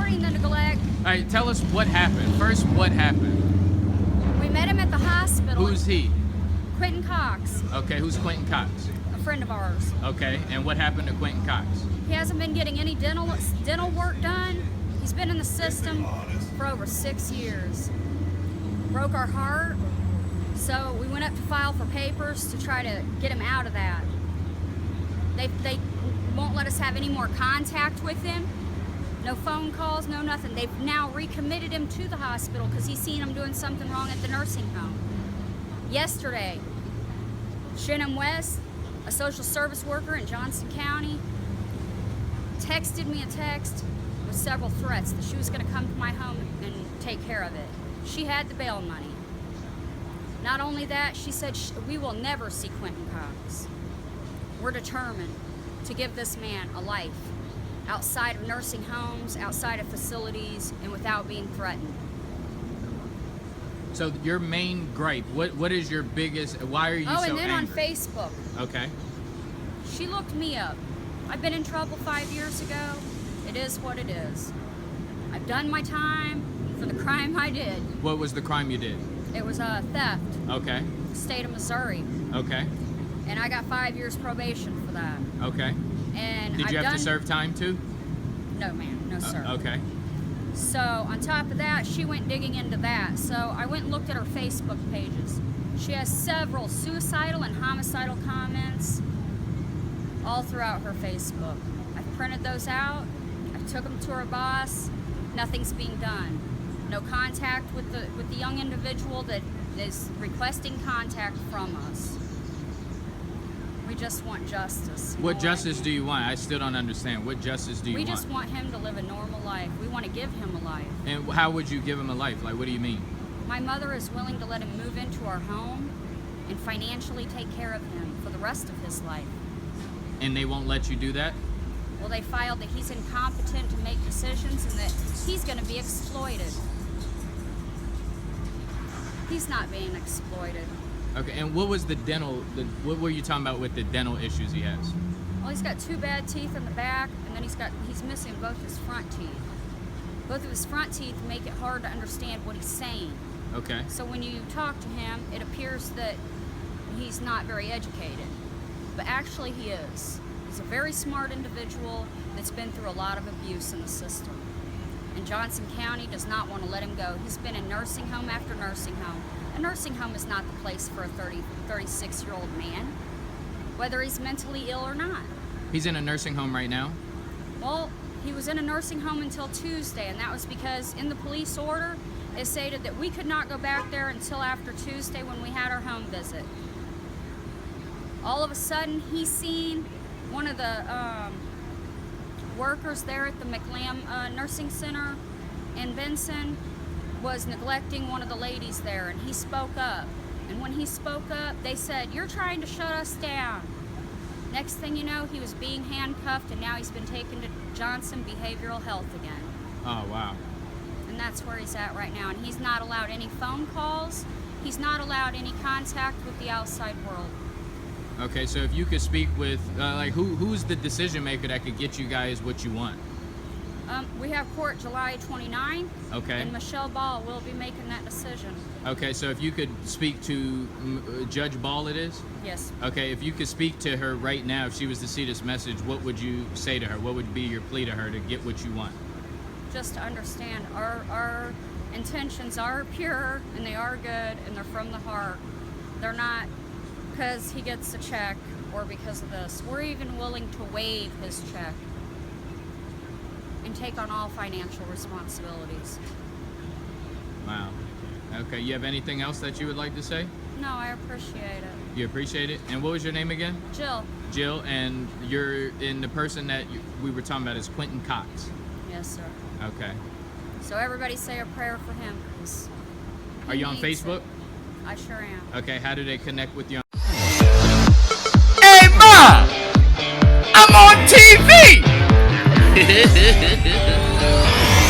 regarding the neglect. All right, tell us what happened. First, what happened? We met him at the hospital. Who's he? Quentin Cox, Okay, who's Quentin Cox? a friend of ours. Okay, and what happened to Quentin Cox? He hasn't been getting any dental work done. He's been in the system for over 6 years. Broke our heart, so we went up to file for papers to try to get him out of that. They won't let us have any more contact with him. No phone calls, no nothing. They've now recommitted him to the hospital because he's seen him doing something wrong at the nursing home. Yesterday, Shannon West, a social service worker in Johnson County, texted me a text with several threats that she was going to come to my home and take care of it. She had the bail money. Not only that, she said we will never see Quentin Cox. We're determined to give this man a life outside of nursing homes, outside of facilities, and without being threatened. So your main gripe, what is your biggest, why are you so angry? Oh, and then on Facebook. Okay. She looked me up. I've been in trouble 5 years ago. It is what it is. I've done my time for the crime I did. What was the crime you did? It was a theft, Okay. state of Missouri. Okay. And I got 5 years probation for that. Okay. And Did you I've have to done- serve time too? No, ma'am. No, sir. Okay. So on top of that, she went digging into that. So I went and looked at her Facebook pages. She has several suicidal and homicidal comments all throughout her Facebook. I printed those out. I took them to her boss. Nothing's being done. No contact with the young individual that is requesting contact from us. We just want justice. What justice do you want? I still don't understand. What justice do you We want? just want him to live a normal life. We want to give him a life. And how would you give him a life? Like, what do you mean? My mother is willing to let him move into our home and financially take care of him for the rest of his life. And they won't let you do that? Well, they filed that he's incompetent to make decisions and that he's going to be exploited. He's not being exploited. Okay, and what was what were you talking about with the dental issues he has? Well, he's got 2 bad teeth in the back, and then he's missing both his front teeth. Both of his front teeth make it hard to understand what he's saying. Okay. So when you talk to him, it appears that he's not very educated. But actually he is. He's a very smart individual that's been through a lot of abuse in the system. And Johnson County does not want to let him go. He's been in nursing home after nursing home. A nursing home is not the place for a 36-year-old man, whether he's mentally ill or not. He's in a nursing home right now? Well, he was in a nursing home until Tuesday, and that was because in the police order, it stated that we could not go back there until after Tuesday when we had our home visit. All of a sudden, he's seen one of the workers there at the McLam Nursing Center in Benson was neglecting one of the ladies there, and he spoke up. And when he spoke up, they said, "You're trying to shut us down." Next thing you know, he was being handcuffed, and now he's been taken to Johnson Behavioral Health again. Oh, wow. And that's where he's at right now. And he's not allowed any phone calls. He's not allowed any contact with the outside world. Okay, so if you could speak with, who's the decision maker that could get you guys what you want? We have court July 29th. Okay. And Michelle Ball will be making that decision. Okay, so if you could speak to Judge Ball, it is? Yes. Okay, if you could speak to her right now, if she was to see this message, what would you say to her? What would be your plea to her to get what you want? Just to understand, our intentions are pure, and they are good, and they're from the heart. They're not because he gets a check or because of this. We're even willing to waive his check and take on all financial responsibilities. Wow. Okay, you have anything else that you would like to say? No, I appreciate it. You appreciate it? And what was your name again? Jill. Jill, and the person that we were talking about is Quentin Cox. Yes, sir. Okay. So everybody say a prayer for him, 'cause Are you on he needs Facebook? it. I sure am. Okay, how do they connect with you?